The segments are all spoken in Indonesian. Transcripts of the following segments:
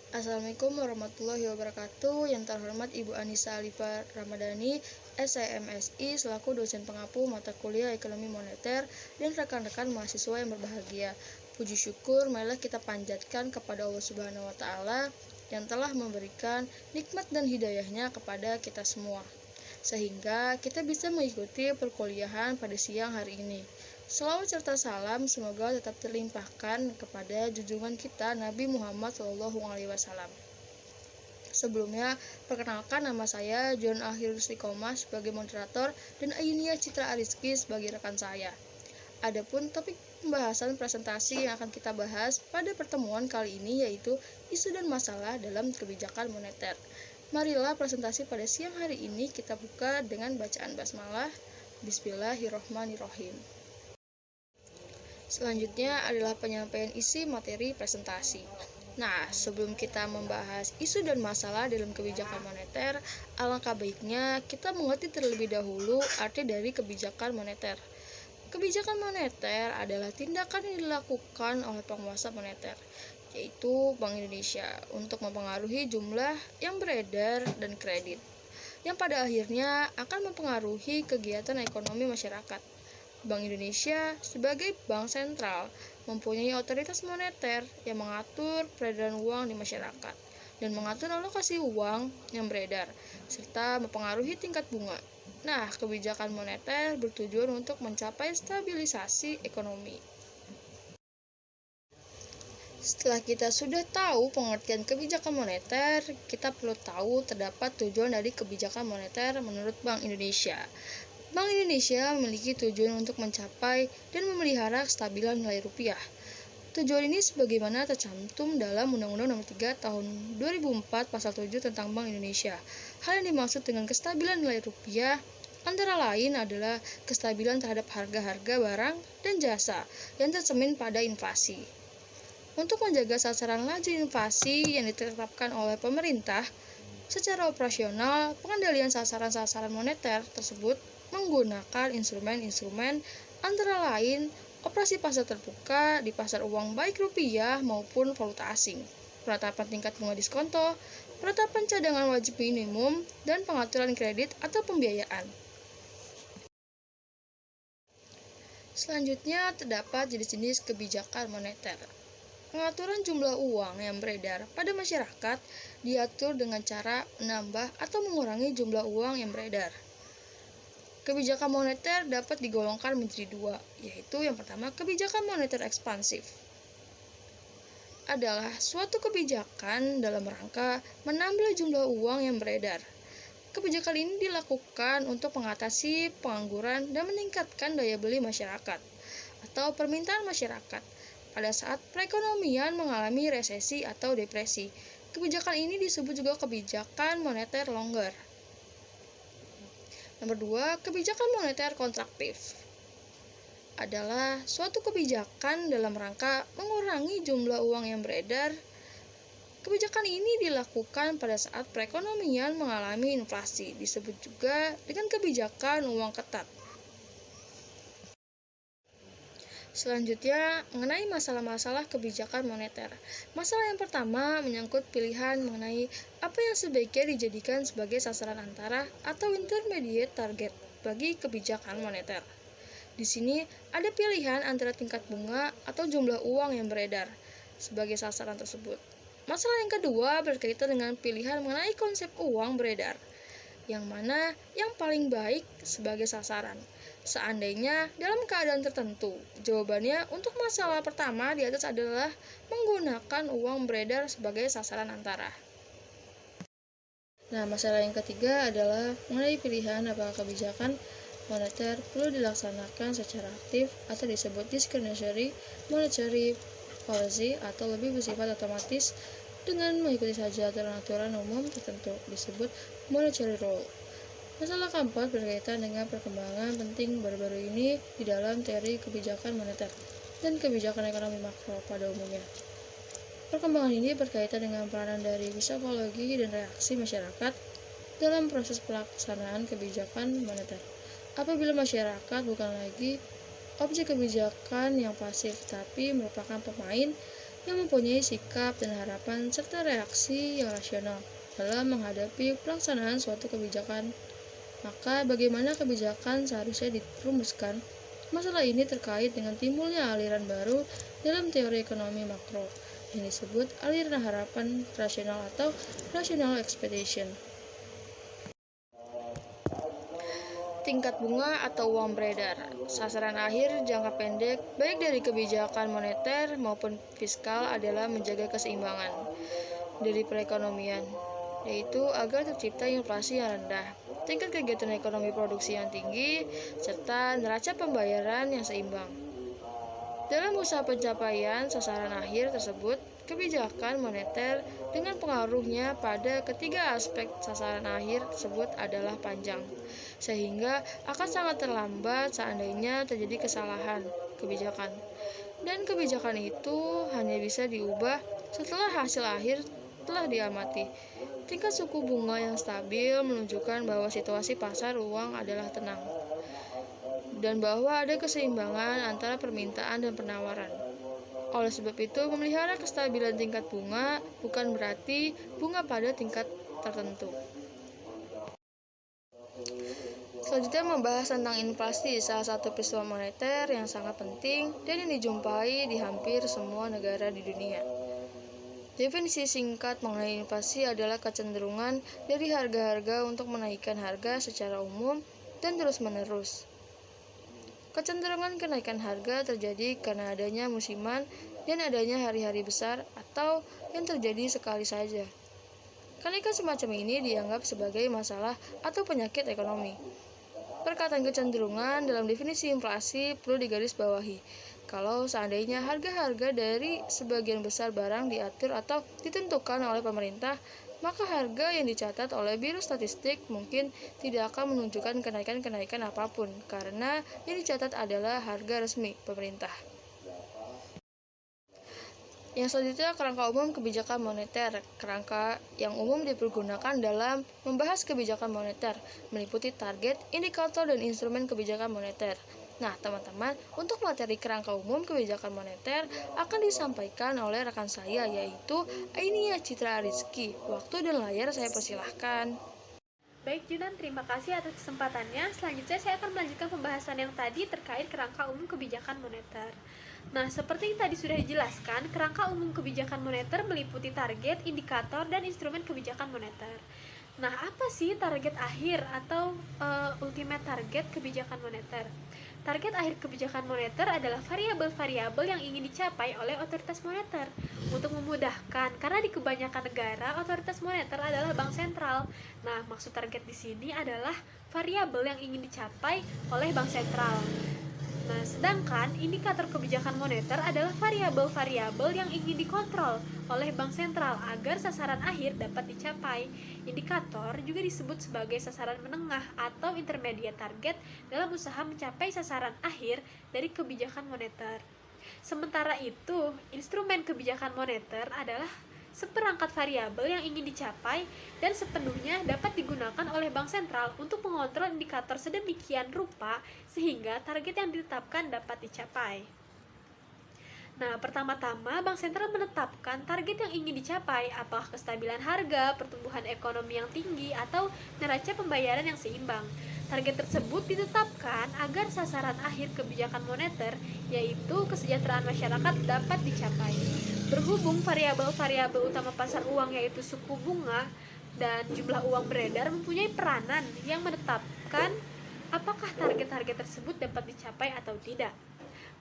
Assalamualaikum warahmatullahi wabarakatuh. Yang terhormat Ibu Anissa Alifa Ramadhani, SIMSI, selaku dosen pengampu mata kuliah Ekonomi Moneter, dan rekan-rekan mahasiswa yang berbahagia. Puji syukur marilah kita panjatkan kepada Allah Subhanahu wa Ta'ala yang telah memberikan nikmat dan hidayahnya kepada kita semua, sehingga kita bisa mengikuti perkuliahan pada siang hari ini. Selawat serta salam semoga tetap terlimpahkan kepada junjungan kita Nabi Muhammad SAW. Sebelumnya, perkenalkan nama saya John Akhir Istiqomah sebagai moderator dan Ayunia Citra Ariski sebagai rekan saya. Adapun topik pembahasan presentasi yang akan kita bahas pada pertemuan kali ini yaitu isu dan masalah dalam kebijakan moneter. Marilah presentasi pada siang hari ini kita buka dengan bacaan basmalah. Bismillahirrahmanirrahim. Selanjutnya adalah penyampaian isi materi presentasi. Nah, sebelum kita membahas isu dan masalah dalam kebijakan moneter, alangkah baiknya kita mengerti terlebih dahulu arti dari kebijakan moneter. Kebijakan moneter adalah tindakan yang dilakukan oleh penguasa moneter, yaitu Bank Indonesia, untuk mempengaruhi jumlah yang beredar dan kredit, yang pada akhirnya akan mempengaruhi kegiatan ekonomi masyarakat. Bank Indonesia sebagai bank sentral mempunyai otoritas moneter yang mengatur peredaran uang di masyarakat dan mengatur alokasi uang yang beredar serta mempengaruhi tingkat bunga. Nah, kebijakan moneter bertujuan untuk mencapai stabilisasi ekonomi. Setelah kita sudah tahu pengertian kebijakan moneter, kita perlu tahu terdapat tujuan dari kebijakan moneter menurut Bank Indonesia. Bank Indonesia memiliki tujuan untuk mencapai dan memelihara kestabilan nilai rupiah. Tujuan ini sebagaimana tercantum dalam Undang-Undang Nomor 3 Tahun 2004 Pasal 7 tentang Bank Indonesia. Hal yang dimaksud dengan kestabilan nilai rupiah antara lain adalah kestabilan terhadap harga-harga barang dan jasa yang tercermin pada inflasi. Untuk menjaga sasaran laju inflasi yang ditetapkan oleh pemerintah, secara operasional, pengendalian sasaran-sasaran moneter tersebut menggunakan instrumen-instrumen antara lain operasi pasar terbuka di pasar uang baik rupiah maupun valuta asing, penetapan tingkat bunga diskonto, penetapan cadangan wajib minimum, dan pengaturan kredit atau pembiayaan. Selanjutnya terdapat jenis-jenis kebijakan moneter. Pengaturan jumlah uang yang beredar pada masyarakat diatur dengan cara menambah atau mengurangi jumlah uang yang beredar. Kebijakan moneter dapat digolongkan menjadi dua, yaitu yang pertama kebijakan moneter ekspansif. Adalah suatu kebijakan dalam rangka menambah jumlah uang yang beredar. Kebijakan ini dilakukan untuk mengatasi pengangguran dan meningkatkan daya beli masyarakat atau permintaan masyarakat pada saat perekonomian mengalami resesi atau depresi. Kebijakan ini disebut juga kebijakan moneter longgar. Nomor 2, kebijakan moneter kontraktif adalah suatu kebijakan dalam rangka mengurangi jumlah uang yang beredar. Kebijakan ini dilakukan pada saat perekonomian mengalami inflasi, disebut juga dengan kebijakan uang ketat. Selanjutnya, mengenai masalah-masalah kebijakan moneter. Masalah yang pertama menyangkut pilihan mengenai apa yang sebaiknya dijadikan sebagai sasaran antara atau intermediate target bagi kebijakan moneter. Di sini ada pilihan antara tingkat bunga atau jumlah uang yang beredar sebagai sasaran tersebut. Masalah yang kedua berkaitan dengan pilihan mengenai konsep uang beredar, yang mana yang paling baik sebagai sasaran. Seandainya dalam keadaan tertentu, jawabannya untuk masalah pertama di atas adalah menggunakan uang beredar sebagai sasaran antara. Nah, masalah yang ketiga adalah mengenai pilihan apakah kebijakan moneter perlu dilaksanakan secara aktif atau disebut discretionary monetary policy atau lebih bersifat otomatis dengan mengikuti saja aturan-aturan umum tertentu, disebut monetary rule. Masalah keempat berkaitan dengan perkembangan penting baru-baru ini di dalam teori kebijakan moneter dan kebijakan ekonomi makro pada umumnya. Perkembangan ini berkaitan dengan peranan dari psikologi dan reaksi masyarakat dalam proses pelaksanaan kebijakan moneter. Apabila masyarakat bukan lagi objek kebijakan yang pasif, tapi merupakan pemain yang mempunyai sikap dan harapan serta reaksi yang rasional dalam menghadapi pelaksanaan suatu kebijakan. Maka bagaimana kebijakan seharusnya dirumuskan? Masalah ini terkait dengan timbulnya aliran baru dalam teori ekonomi makro yang disebut aliran harapan rasional atau rational expectation. Tingkat bunga atau uang beredar, sasaran akhir jangka pendek baik dari kebijakan moneter maupun fiskal adalah menjaga keseimbangan dari perekonomian, yaitu agar tercipta inflasi yang rendah, tingkat kegiatan ekonomi produksi yang tinggi, serta neraca pembayaran yang seimbang. Dalam usaha pencapaian sasaran akhir tersebut, kebijakan moneter dengan pengaruhnya pada ketiga aspek sasaran akhir tersebut adalah panjang, sehingga akan sangat terlambat seandainya terjadi kesalahan kebijakan. Dan kebijakan itu hanya bisa diubah setelah hasil akhir telah diamati. Tingkat suku bunga yang stabil menunjukkan bahwa situasi pasar uang adalah tenang dan bahwa ada keseimbangan antara permintaan dan penawaran. Oleh sebab itu, memelihara kestabilan tingkat bunga bukan berarti bunga pada tingkat tertentu. Selanjutnya membahas tentang inflasi, salah satu peristiwa moneter yang sangat penting dan yang dijumpai di hampir semua negara di dunia. Definisi singkat mengenai inflasi adalah kecenderungan dari harga-harga untuk menaikkan harga secara umum dan terus-menerus. Kecenderungan kenaikan harga terjadi karena adanya musiman dan adanya hari-hari besar atau yang terjadi sekali saja. Kenaikan semacam ini dianggap sebagai masalah atau penyakit ekonomi. Perkataan kecenderungan dalam definisi inflasi perlu digarisbawahi. Kalau seandainya harga-harga dari sebagian besar barang diatur atau ditentukan oleh pemerintah, maka harga yang dicatat oleh Biro Statistik mungkin tidak akan menunjukkan kenaikan-kenaikan apapun, karena yang dicatat adalah harga resmi pemerintah. Yang selanjutnya, kerangka umum kebijakan moneter. Kerangka yang umum dipergunakan dalam membahas kebijakan moneter, meliputi target, indikator, dan instrumen kebijakan moneter. Nah, teman-teman, untuk materi kerangka umum kebijakan moneter akan disampaikan oleh rekan saya, yaitu Ainia Citra Rizky. Waktu dan layar saya persilahkan. Baik Junan, terima kasih atas kesempatannya. Selanjutnya saya akan melanjutkan pembahasan yang tadi terkait kerangka umum kebijakan moneter. Nah, seperti yang tadi sudah dijelaskan, kerangka umum kebijakan moneter meliputi target, indikator, dan instrumen kebijakan moneter. Nah, apa sih target akhir atau ultimate target kebijakan moneter? Target akhir kebijakan moneter adalah variabel-variabel yang ingin dicapai oleh otoritas moneter. Untuk memudahkan, karena di kebanyakan negara otoritas moneter adalah bank sentral. Nah, maksud target di sini adalah variabel yang ingin dicapai oleh bank sentral. Nah, sedangkan indikator kebijakan moneter adalah variabel-variabel yang ingin dikontrol oleh bank sentral agar sasaran akhir dapat dicapai. Indikator juga disebut sebagai sasaran menengah atau intermediate target dalam usaha mencapai sasaran akhir dari kebijakan moneter. Sementara itu, instrumen kebijakan moneter adalah seperangkat variabel yang ingin dicapai dan sepenuhnya dapat digunakan oleh bank sentral untuk mengontrol indikator sedemikian rupa sehingga target yang ditetapkan dapat dicapai. Nah, pertama-tama bank sentral menetapkan target yang ingin dicapai, apakah kestabilan harga, pertumbuhan ekonomi yang tinggi, atau neraca pembayaran yang seimbang. Target tersebut ditetapkan agar sasaran akhir kebijakan moneter, yaitu kesejahteraan masyarakat, dapat dicapai. Berhubung variabel-variabel utama pasar uang yaitu suku bunga dan jumlah uang beredar mempunyai peranan yang menetapkan apakah target-target tersebut dapat dicapai atau tidak.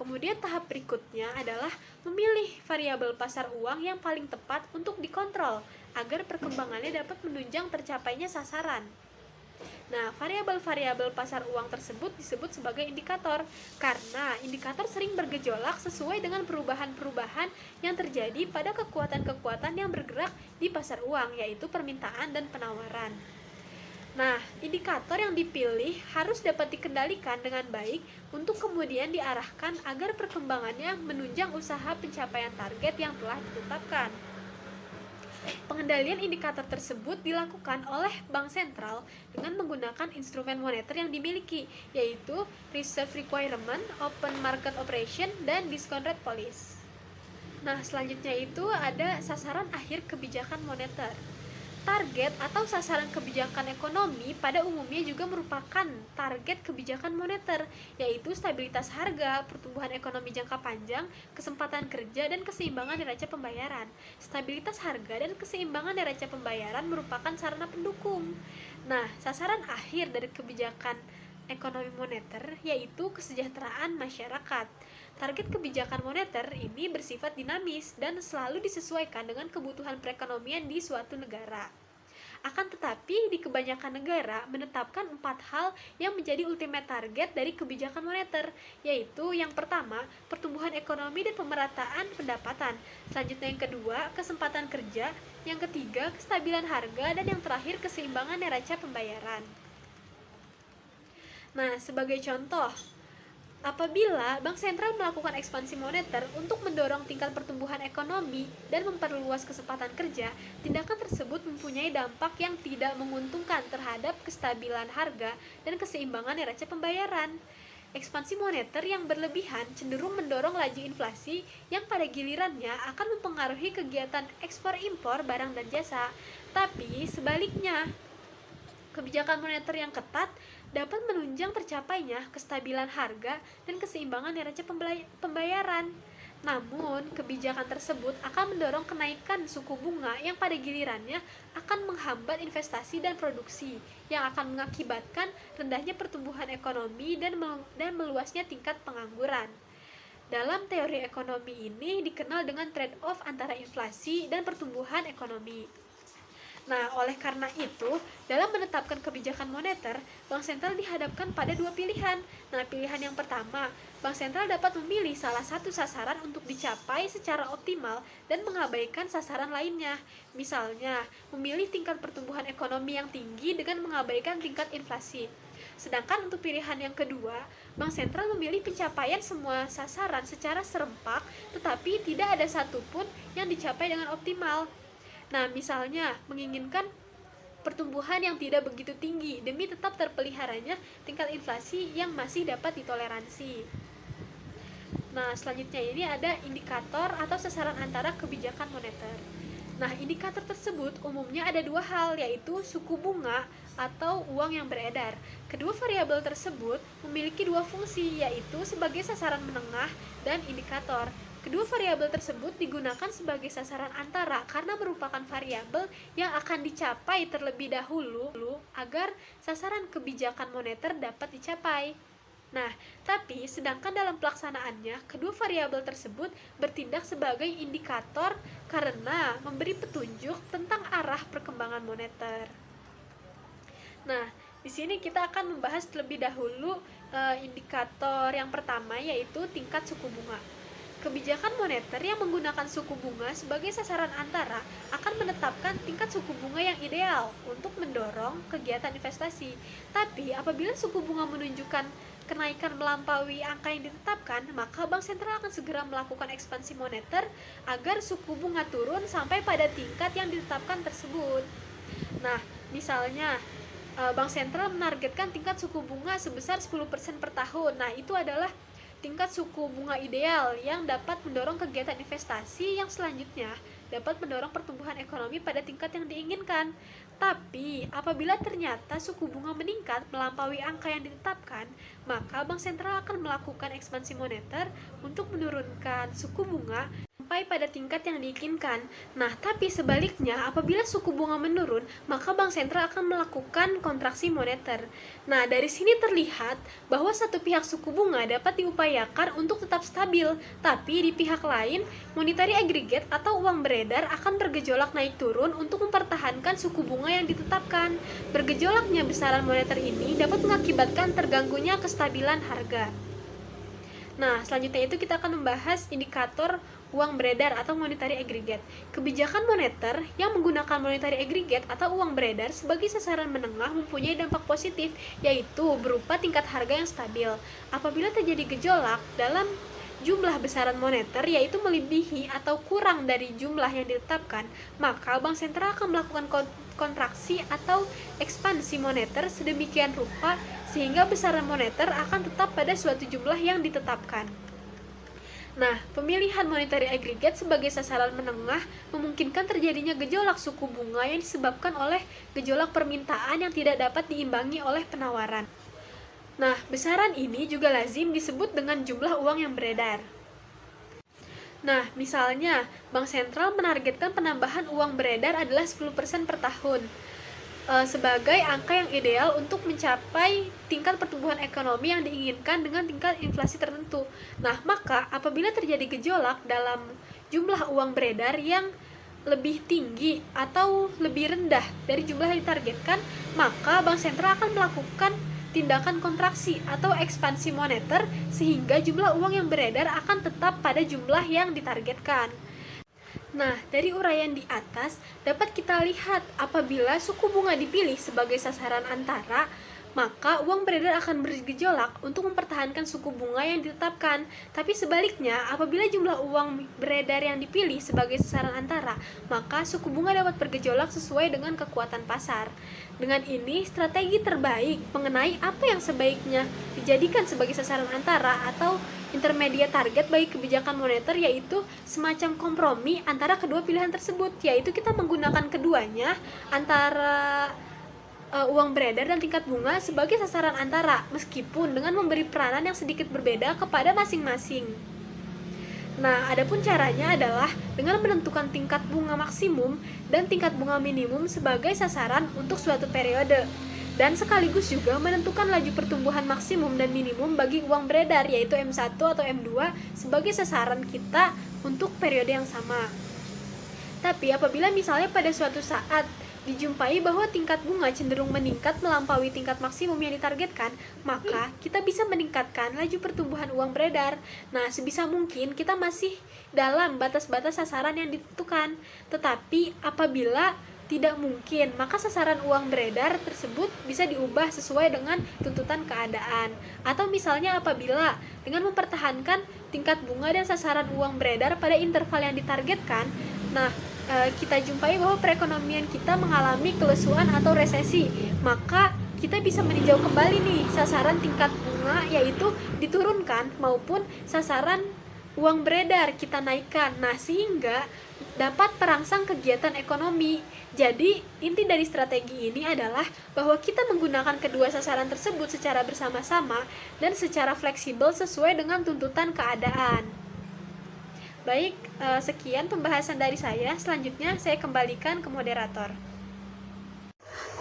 Kemudian tahap berikutnya adalah memilih variabel pasar uang yang paling tepat untuk dikontrol agar perkembangannya dapat menunjang tercapainya sasaran. Nah, variabel-variabel pasar uang tersebut disebut sebagai indikator karena indikator sering bergejolak sesuai dengan perubahan-perubahan yang terjadi pada kekuatan-kekuatan yang bergerak di pasar uang, yaitu permintaan dan penawaran. Nah, indikator yang dipilih harus dapat dikendalikan dengan baik untuk kemudian diarahkan agar perkembangannya menunjang usaha pencapaian target yang telah ditetapkan. Pengendalian indikator tersebut dilakukan oleh bank sentral dengan menggunakan instrumen moneter yang dimiliki, yaitu Reserve Requirement, Open Market Operation, dan Discount Rate Policy. Nah, selanjutnya itu ada sasaran akhir kebijakan moneter. Target atau sasaran kebijakan ekonomi pada umumnya juga merupakan target kebijakan moneter, yaitu stabilitas harga, pertumbuhan ekonomi jangka panjang, kesempatan kerja, dan keseimbangan neraca pembayaran. Stabilitas harga dan keseimbangan neraca pembayaran merupakan sarana pendukung. Nah, sasaran akhir dari kebijakan ekonomi moneter yaitu kesejahteraan masyarakat. Target kebijakan moneter ini bersifat dinamis dan selalu disesuaikan dengan kebutuhan perekonomian di suatu negara. Akan tetapi, di kebanyakan negara menetapkan 4 hal yang menjadi ultimate target dari kebijakan moneter, yaitu yang pertama, pertumbuhan ekonomi dan pemerataan pendapatan. Selanjutnya yang kedua, kesempatan kerja, yang ketiga, kestabilan harga, dan yang terakhir, keseimbangan neraca pembayaran. Nah, sebagai contoh, apabila Bank Sentral melakukan ekspansi moneter untuk mendorong tingkat pertumbuhan ekonomi dan memperluas kesempatan kerja, tindakan tersebut mempunyai dampak yang tidak menguntungkan terhadap kestabilan harga dan keseimbangan neraca pembayaran. Ekspansi moneter yang berlebihan cenderung mendorong laju inflasi yang pada gilirannya akan mempengaruhi kegiatan ekspor-impor barang dan jasa. Tapi sebaliknya, kebijakan moneter yang ketat dapat menunjang tercapainya kestabilan harga dan keseimbangan neraca pembayaran. Namun, kebijakan tersebut akan mendorong kenaikan suku bunga yang pada gilirannya akan menghambat investasi dan produksi, yang akan mengakibatkan rendahnya pertumbuhan ekonomi dan meluasnya tingkat pengangguran. Dalam teori ekonomi ini dikenal dengan trade-off antara inflasi dan pertumbuhan ekonomi. Nah, oleh karena itu, dalam menetapkan kebijakan moneter, Bank Sentral dihadapkan pada dua pilihan. Nah, pilihan yang pertama, Bank Sentral dapat memilih salah satu sasaran untuk dicapai secara optimal dan mengabaikan sasaran lainnya. Misalnya, memilih tingkat pertumbuhan ekonomi yang tinggi dengan mengabaikan tingkat inflasi. Sedangkan untuk pilihan yang kedua, Bank Sentral memilih pencapaian semua sasaran secara serempak, tetapi tidak ada satupun yang dicapai dengan optimal. Nah, misalnya menginginkan pertumbuhan yang tidak begitu tinggi demi tetap terpeliharanya tingkat inflasi yang masih dapat ditoleransi. Nah, selanjutnya ini ada indikator atau sasaran antara kebijakan moneter. Nah, indikator tersebut umumnya ada dua hal, yaitu suku bunga atau uang yang beredar. Kedua variabel tersebut memiliki dua fungsi, yaitu sebagai sasaran menengah dan indikator. Kedua variabel tersebut digunakan sebagai sasaran antara karena merupakan variabel yang akan dicapai terlebih dahulu agar sasaran kebijakan moneter dapat dicapai. Nah, tapi sedangkan dalam pelaksanaannya, kedua variabel tersebut bertindak sebagai indikator karena memberi petunjuk tentang arah perkembangan moneter. Nah, di sini kita akan membahas terlebih dahulu indikator yang pertama, yaitu tingkat suku bunga. Kebijakan moneter yang menggunakan suku bunga sebagai sasaran antara akan menetapkan tingkat suku bunga yang ideal untuk mendorong kegiatan investasi. Tapi apabila suku bunga menunjukkan kenaikan melampaui angka yang ditetapkan, maka Bank Sentral akan segera melakukan ekspansi moneter agar suku bunga turun sampai pada tingkat yang ditetapkan tersebut. Nah, misalnya Bank Sentral menargetkan tingkat suku bunga sebesar 10% per tahun. Nah, itu adalah tingkat suku bunga ideal yang dapat mendorong kegiatan investasi yang selanjutnya dapat mendorong pertumbuhan ekonomi pada tingkat yang diinginkan. Tapi, apabila ternyata suku bunga meningkat melampaui angka yang ditetapkan, maka Bank Sentral akan melakukan ekspansi moneter untuk menurunkan suku bunga sampai pada tingkat yang diinginkan. Nah, tapi sebaliknya, apabila suku bunga menurun, maka Bank Sentral akan melakukan kontraksi moneter. Nah, dari sini terlihat bahwa satu pihak suku bunga dapat diupayakan untuk tetap stabil, tapi di pihak lain, monetary aggregate atau uang beredar akan bergejolak naik turun untuk mempertahankan suku bunga yang ditetapkan. Bergejolaknya besaran moneter ini dapat mengakibatkan terganggunya kestabilan harga. Nah, selanjutnya itu kita akan membahas indikator uang beredar atau monetary aggregate. Kebijakan moneter yang menggunakan monetary aggregate atau uang beredar sebagai sasaran menengah mempunyai dampak positif, yaitu berupa tingkat harga yang stabil. Apabila terjadi gejolak dalam jumlah besaran moneter, yaitu melebihi atau kurang dari jumlah yang ditetapkan, maka Bank Sentral akan melakukan kontraksi atau ekspansi moneter sedemikian rupa sehingga besaran moneter akan tetap pada suatu jumlah yang ditetapkan. Nah, pemilihan monetary aggregate sebagai sasaran menengah memungkinkan terjadinya gejolak suku bunga yang disebabkan oleh gejolak permintaan yang tidak dapat diimbangi oleh penawaran. Nah, besaran ini juga lazim disebut dengan jumlah uang yang beredar. Nah, misalnya, Bank Sentral menargetkan penambahan uang beredar adalah 10% per tahun sebagai angka yang ideal untuk mencapai tingkat pertumbuhan ekonomi yang diinginkan dengan tingkat inflasi tertentu. Nah, maka apabila terjadi gejolak dalam jumlah uang beredar yang lebih tinggi atau lebih rendah dari jumlah yang ditargetkan, maka Bank Sentral akan melakukan tindakan kontraksi atau ekspansi moneter sehingga jumlah uang yang beredar akan tetap pada jumlah yang ditargetkan. Nah, dari uraian di atas dapat kita lihat apabila suku bunga dipilih sebagai sasaran antara, maka uang beredar akan bergejolak untuk mempertahankan suku bunga yang ditetapkan. Tapi sebaliknya, apabila jumlah uang beredar yang dipilih sebagai sasaran antara, maka suku bunga dapat bergejolak sesuai dengan kekuatan pasar. Dengan ini, strategi terbaik mengenai apa yang sebaiknya dijadikan sebagai sasaran antara atau intermediate target bagi kebijakan moneter yaitu semacam kompromi antara kedua pilihan tersebut, yaitu kita menggunakan keduanya antara uang beredar dan tingkat bunga sebagai sasaran antara, meskipun dengan memberi peranan yang sedikit berbeda kepada masing-masing. Nah, adapun caranya adalah dengan menentukan tingkat bunga maksimum dan tingkat bunga minimum sebagai sasaran untuk suatu periode, dan sekaligus juga menentukan laju pertumbuhan maksimum dan minimum bagi uang beredar yaitu M1 atau M2 sebagai sasaran kita untuk periode yang sama. Tapi apabila misalnya pada suatu saat dijumpai bahwa tingkat bunga cenderung meningkat melampaui tingkat maksimum yang ditargetkan, maka kita bisa meningkatkan laju pertumbuhan uang beredar. Nah, sebisa mungkin kita masih dalam batas-batas sasaran yang ditentukan. Tetapi apabila tidak mungkin, maka sasaran uang beredar tersebut bisa diubah sesuai dengan tuntutan keadaan. Atau misalnya apabila dengan mempertahankan tingkat bunga dan sasaran uang beredar pada interval yang ditargetkan, nah kita jumpai bahwa perekonomian kita mengalami kelesuan atau resesi, maka kita bisa meninjau kembali nih sasaran tingkat bunga yaitu diturunkan maupun sasaran uang beredar kita naikkan. Nah, sehingga dapat perangsang kegiatan ekonomi. Jadi, inti dari strategi ini adalah bahwa kita menggunakan kedua sasaran tersebut secara bersama-sama dan secara fleksibel sesuai dengan tuntutan keadaan. Baik, sekian pembahasan dari saya. Selanjutnya saya kembalikan ke moderator.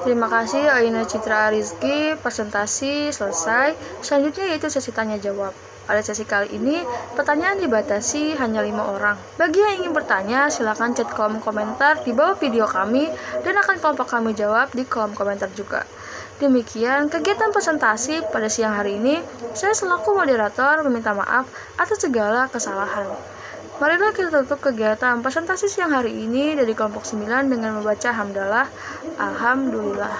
Terima kasih Aina Citra Rizky, presentasi selesai. Selanjutnya yaitu sesi tanya jawab. Pada sesi kali ini, pertanyaan dibatasi hanya 5 orang. Bagi yang ingin bertanya, silakan chat kolom komentar di bawah video kami dan akan kelompok kami jawab di kolom komentar juga. Demikian kegiatan presentasi pada siang hari ini. Saya selaku moderator meminta maaf atas segala kesalahan. Marilah kita tutup kegiatan presentasi siang hari ini dari kelompok 9 dengan membaca hamdalah. Alhamdulillah.